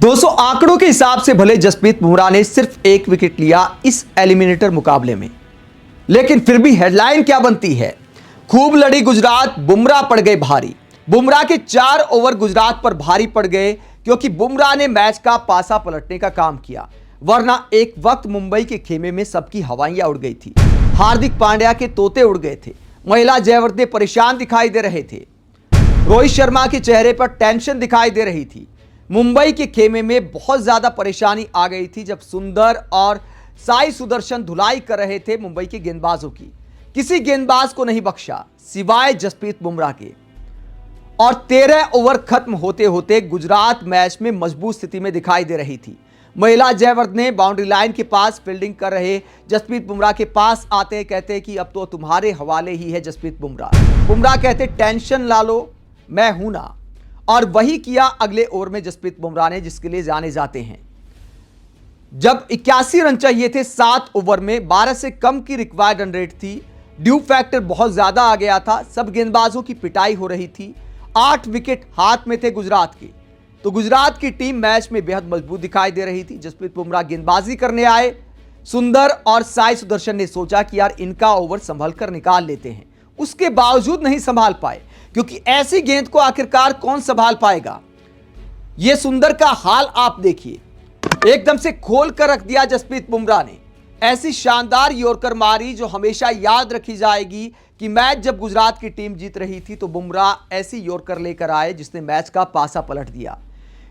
दोस्तों आंकड़ों के हिसाब से भले जसप्रीत बुमराह ने सिर्फ एक विकेट लिया इस एलिमिनेटर मुकाबले में, लेकिन फिर भी हेडलाइन क्या बनती है। खूब लड़ी गुजरात, बुमराह पड़ गए भारी। बुमराह के 4 ओवर गुजरात पर भारी पड़ गए क्योंकि बुमराह ने मैच का पासा पलटने का काम किया, वरना एक वक्त मुंबई के खेमे में सबकी हवाइयां उड़ गई थी। हार्दिक पांड्या के तोते उड़ गए थे, महिला जयवर्धने परेशान दिखाई दे रहे थे, रोहित शर्मा के चेहरे पर टेंशन दिखाई दे रही थी। मुंबई के खेमे में बहुत ज्यादा परेशानी आ गई थी जब सुंदर और साई सुदर्शन धुलाई कर रहे थे मुंबई के गेंदबाजों की। किसी गेंदबाज को नहीं बख्शा सिवाय जसप्रीत बुमराह के। और 13 ओवर खत्म होते होते गुजरात मैच में मजबूत स्थिति में दिखाई दे रही थी। महिला जयवर्धने बाउंड्री लाइन के पास फील्डिंग कर रहे जसप्रीत बुमराह के पास आते कहते कि अब तो तुम्हारे हवाले ही है जसप्रीत बुमराह। बुमराह कहते टेंशन ला लो, मैं हूं ना। और वही किया अगले ओवर में जसप्रीत बुमराह ने, जिसके लिए जाने जाते हैं। जब 81 रन चाहिए थे 7 ओवर में, 12 से कम की रिक्वायर्ड रन रेट थी, ड्यू फैक्टर बहुत ज्यादा आ गया था, सब गेंदबाजों की पिटाई हो रही थी, 8 विकेट हाथ में थे गुजरात के। तो गुजरात की टीम मैच में बेहद मजबूत दिखाई दे रही थी। जसप्रीत बुमराह गेंदबाजी करने आए। सुंदर और साई सुदर्शन ने सोचा कि यार इनका ओवर संभल कर निकाल लेते हैं, उसके बावजूद नहीं संभाल पाए, क्योंकि ऐसी गेंद को आखिरकार कौन संभाल पाएगा। यह सुंदर का हाल आप देखिए, एकदम से खोल कर रख दिया जसप्रीत बुमराह ने। ऐसी शानदार यॉर्कर मारी जो हमेशा याद रखी जाएगी कि मैच जब गुजरात की टीम जीत रही थी तो बुमराह ऐसी यॉर्कर लेकर आए जिसने मैच का पासा पलट दिया।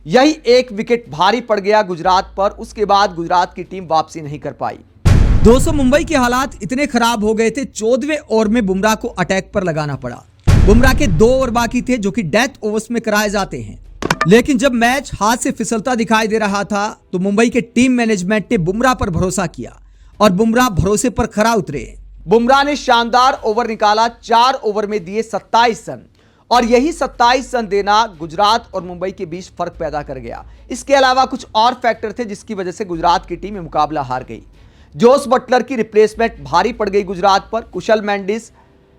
यही एक विकेट भारी पड़ गया गुजरात पर। उसके बाद गुजरात की टीम वापसी नहीं कर पाई। दोस्तों मुंबई के हालात इतने खराब हो गए थे, 14वें ओवर में बुमराह को अटैक पर लगाना पड़ा। बुमराह के 2 ओवर बाकी थे जो कि डेथ ओवर्स में कराए जाते हैं, लेकिन जब मैच हाथ से फिसलता दिखाई दे रहा था तो मुंबई के टीम मैनेजमेंट ने बुमराह पर भरोसा किया और बुमराह भरोसे पर खरा उतरे। बुमराह ने शानदार ओवर निकाला, 4 ओवर में दिए 27 रन, और यही 27 रन देना गुजरात और मुंबई के बीच फर्क पैदा कर गया। इसके अलावा कुछ और फैक्टर थे जिसकी वजह से गुजरात की टीम में मुकाबला हार गई। जोस बटलर की रिप्लेसमेंट भारी पड़ गई गुजरात पर। कुशल मेंडिस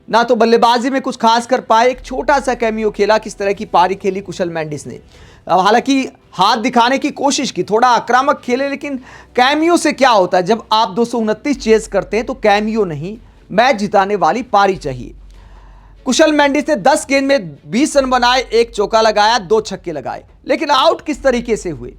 ना तो बल्लेबाजी में कुछ खास कर पाए, एक छोटा सा कैमियो खेला। किस तरह की पारी खेली कुशल मेंडिस ने, हालांकि हाथ दिखाने की कोशिश की, थोड़ा आक्रामक खेले, लेकिन कैमियो से क्या होता है, जब आप 229 चेज करते हैं तो कैमियो नहीं, मैच जिताने वाली पारी चाहिए। कुशल मेंडिस ने 10 गेंद में 20 रन बनाए, 1 चौका लगाया, 2 छक्के लगाए, लेकिन आउट किस तरीके से हुए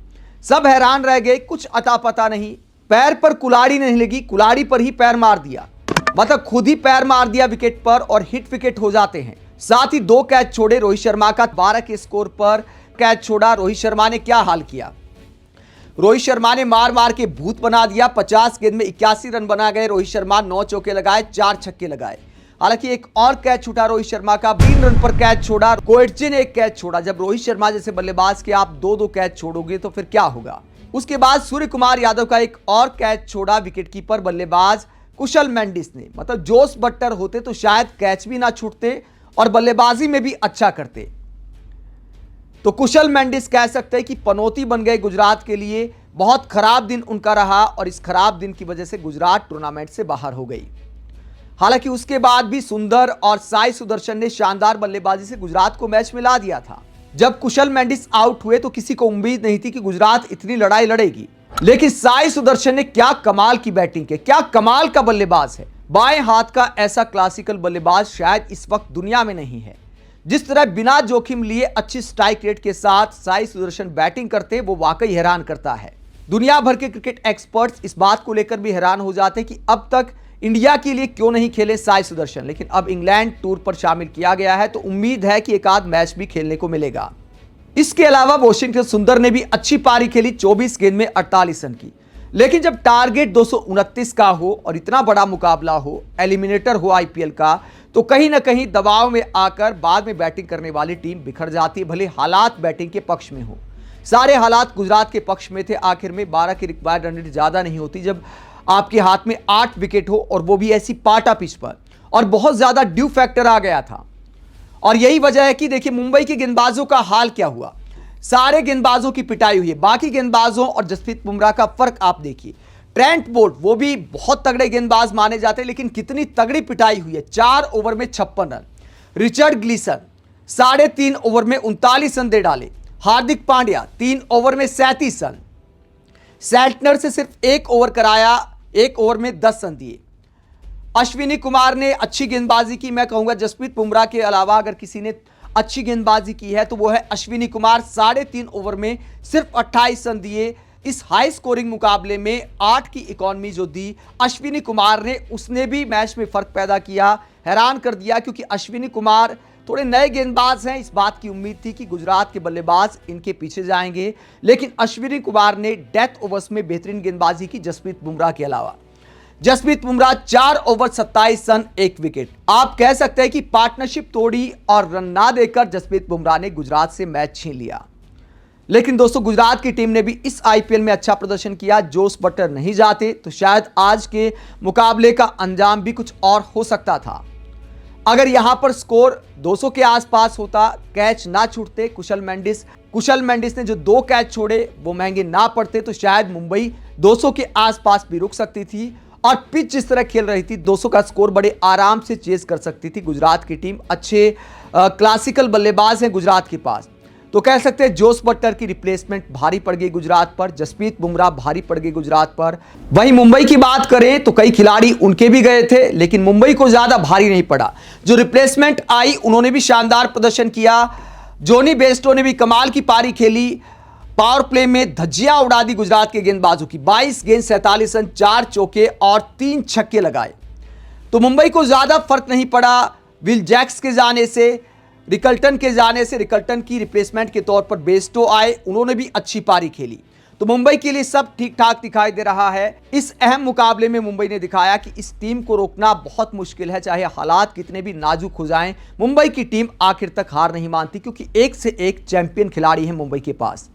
सब हैरान रह गए। कुछ अता पता नहीं, पैर पर कुल्हाड़ी नहीं लगी, कुल्हाड़ी पर ही पैर मार दिया, मतलब खुद ही पैर मार दिया विकेट पर, और हिट विकेट हो जाते हैं। साथ ही 2 कैच छोड़े। रोहित शर्मा का 12 के स्कोर पर कैच छोड़ा। रोहित शर्मा ने क्या हाल किया, रोहित शर्मा ने मार मार के भूत बना दिया। 50 गेंद में 81 रन बना गए रोहित शर्मा, 9 चौके लगाए, 4 छक्के लगाए। हालांकि एक और कैच छूटा रोहित शर्मा का, 3 रन पर कैच छोड़ा। कोएटजी ने 1 कैच छोड़ा। जब रोहित शर्मा जैसे बल्लेबाज के आप 2-2 कैच छोड़ोगे तो फिर क्या होगा। उसके बाद सूर्य कुमार यादव का एक और कैच छोड़ा विकेटकीपर बल्लेबाज कुशल मेंडिस ने। मतलब जोस बटलर होते तो शायद कैच भी ना छूटते और बल्लेबाजी में भी अच्छा करते। तो कुशल मेंडिस कह सकते हैं कि पनौती बन गए गुजरात के लिए। बहुत खराब दिन उनका रहा और इस खराब दिन की वजह से गुजरात टूर्नामेंट से बाहर हो गई। हालांकि उसके बाद भी सुंदर और साई सुदर्शन ने शानदार बल्लेबाजी से गुजरात को मैच में ला दिया था। जब कुशल मेंडिस आउट हुए तो किसी को उम्मीद नहीं थी कि गुजरात इतनी लड़ाई लड़ेगी, लेकिन साई सुदर्शन ने क्या कमाल की बैटिंग की, क्या कमाल का बल्लेबाज है। बाएं हाथ का ऐसा क्लासिकल बल्लेबाज शायद इस वक्त दुनिया में नहीं है। जिस तरह बिना जोखिम लिए अच्छी स्ट्राइक रेट के साथ साई सुदर्शन बैटिंग करते, वो वाकई हैरान करता है। दुनिया भर के क्रिकेट एक्सपर्ट्स इस बात को लेकर भी हैरान हो जाते हैं कि अब तक इंडिया के लिए क्यों नहीं खेले साई सुदर्शन, लेकिन अब इंग्लैंड टूर पर शामिल किया गया है तो उम्मीद है कि एक आध मैच भी खेलने को मिलेगा। इसके अलावा वॉशिंगटन सुंदर ने भी अच्छी पारी खेली, 24 गेंद में 48 रन की। लेकिन जब टारगेट 229 का हो और इतना बड़ा मुकाबला हो, एलिमिनेटर हो आईपीएल का, तो कहीं ना कहीं दबाव में आकर बाद में बैटिंग करने वाली टीम बिखर जाती है, भले हालात बैटिंग के पक्ष में हो। सारे हालात गुजरात के पक्ष में थे। आखिर में 12 की रिक्वायर्ड रन रेट ज्यादा नहीं होती जब आपके हाथ में 8 विकेट हो, और वो भी ऐसी पाटा पिच पर, और बहुत ज्यादा ड्यू फैक्टर आ गया था। और यही वजह है कि देखिए मुंबई के गेंदबाजों का हाल क्या हुआ। सारे गेंदबाजों की पिटाई हुई है। बाकी गेंदबाजों और जसप्रीत बुमराह का फर्क आप देखिए। ट्रेंट बोल्ट, वो भी बहुत तगड़े गेंदबाज माने जाते हैं, लेकिन कितनी तगड़ी पिटाई हुई है, 4 ओवर में 56 रन। रिचर्ड ग्लीसन 3.5 ओवर में 39 रन दे डाले। हार्दिक पांड्या 3 ओवर में 37 रन, सेल्टनर से सिर्फ 1 ओवर कराया, 1 ओवर में 10 रन दिए। अश्विनी कुमार ने अच्छी गेंदबाजी की। मैं कहूंगा जसप्रीत बुमराह के अलावा अगर किसी ने अच्छी गेंदबाजी की है तो वो है अश्विनी कुमार। 3.5 ओवर में सिर्फ 28 रन दिए। इस हाई स्कोरिंग मुकाबले में 8 की इकॉनमी जो दी अश्विनी कुमार ने, उसने भी मैच में फर्क पैदा किया, हैरान कर दिया, क्योंकि अश्विनी कुमार थोड़े नए गेंदबाज हैं। इस बात की उम्मीद थी कि गुजरात के बल्लेबाज इनके पीछे जाएंगे, लेकिन अश्विनी कुमार ने डेथ ओवर्स में बेहतरीन गेंदबाजी की जसप्रीत बुमराह के अलावा। Jasprit Bumrah 4 over 27 run 1 wicket. आप कह सकते हैं कि पार्टनरशिप तोड़ी और रन ना देकर जसप्रीत बुमराह ने गुजरात से मैच छीन लिया। लेकिन दोस्तों, गुजरात की टीम ने भी इस आईपीएल में अच्छा प्रदर्शन किया। जोस बटलर नहीं जाते तो शायद आज के मुकाबले का अंजाम भी कुछ और हो सकता था। अगर यहां पर स्कोर 200 के आसपास होता, कैच ना छूटते, कुशल मेंडिस ने जो 2 कैच छोड़े वो महंगे ना पड़ते, तो शायद मुंबई 200 के आसपास भी रुक सकती थी और पिच जिस तरह खेल रही थी 200 का स्कोर बड़े आराम से चेज कर सकती थी गुजरात की टीम। अच्छे क्लासिकल बल्लेबाज हैं गुजरात के पास, तो कह सकते हैं जोस बटलर की रिप्लेसमेंट भारी पड़ गई गुजरात पर, जसप्रीत बुमराह भारी पड़ गई गुजरात पर। वहीं मुंबई की बात करें तो कई खिलाड़ी उनके भी गए थे, लेकिन मुंबई को ज्यादा भारी नहीं पड़ा। जो रिप्लेसमेंट आई उन्होंने भी शानदार प्रदर्शन किया। जोनी बेस्टो ने भी कमाल की पारी खेली, पावर प्ले में धज्जियां उड़ा दी गुजरात के गेंदबाजों की। 22 गेंद 47 रन, 4 चौके और 3 छक्के लगाए, तो मुंबई को ज्यादा फर्क नहीं पड़ा। विल जैक्स के जाने से, रिकल्टन के जाने से, रिकल्टन की रिप्लेसमेंट के तौर पर बेस्टो आए, उन्होंने भी अच्छी पारी खेली, तो मुंबई के लिए सब ठीक ठाक दिखाई दे रहा है। इस अहम मुकाबले में मुंबई ने दिखाया कि इस टीम को रोकना बहुत मुश्किल है, चाहे हालात कितने भी नाजुक हो जाएं। मुंबई की टीम आखिर तक हार नहीं मानती, क्योंकि एक से एक चैंपियन खिलाड़ी है मुंबई के पास।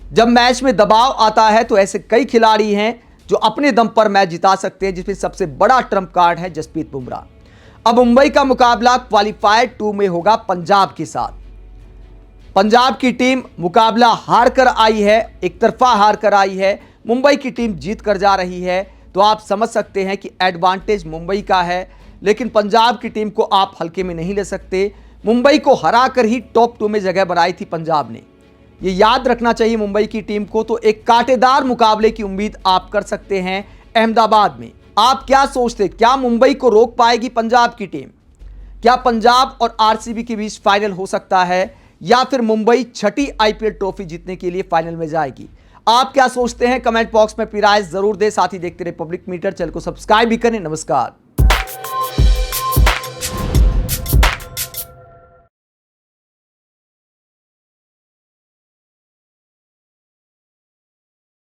जब मैच में दबाव आता है तो ऐसे कई खिलाड़ी हैं जो अपने दम पर मैच जिता सकते हैं, जिसमें सबसे बड़ा ट्रम्प कार्ड है जसप्रीत बुमराह। अब मुंबई का मुकाबला क्वालिफायर 2 में होगा पंजाब के साथ। पंजाब की टीम मुकाबला हार कर आई है, एक तरफा हार कर आई है। मुंबई की टीम जीत कर जा रही है, तो आप समझ सकते हैं कि एडवांटेज मुंबई का है। लेकिन पंजाब की टीम को आप हल्के में नहीं ले सकते। मुंबई को हरा कर ही टॉप 2 में जगह बनाई थी पंजाब ने, ये याद रखना चाहिए मुंबई की टीम को। तो एक कांटेदार मुकाबले की उम्मीद आप कर सकते हैं अहमदाबाद में। आप क्या सोचते, क्या मुंबई को रोक पाएगी पंजाब की टीम? क्या पंजाब और आरसीबी के बीच फाइनल हो सकता है, या फिर मुंबई 6ठी आईपीएल ट्रॉफी जीतने के लिए फाइनल में जाएगी? आप क्या सोचते हैं? कमेंट बॉक्स में अपनी राय जरूर दें। साथ ही देखते रहे पब्लिक मीटर, चैनल को सब्सक्राइब भी करें। नमस्कार।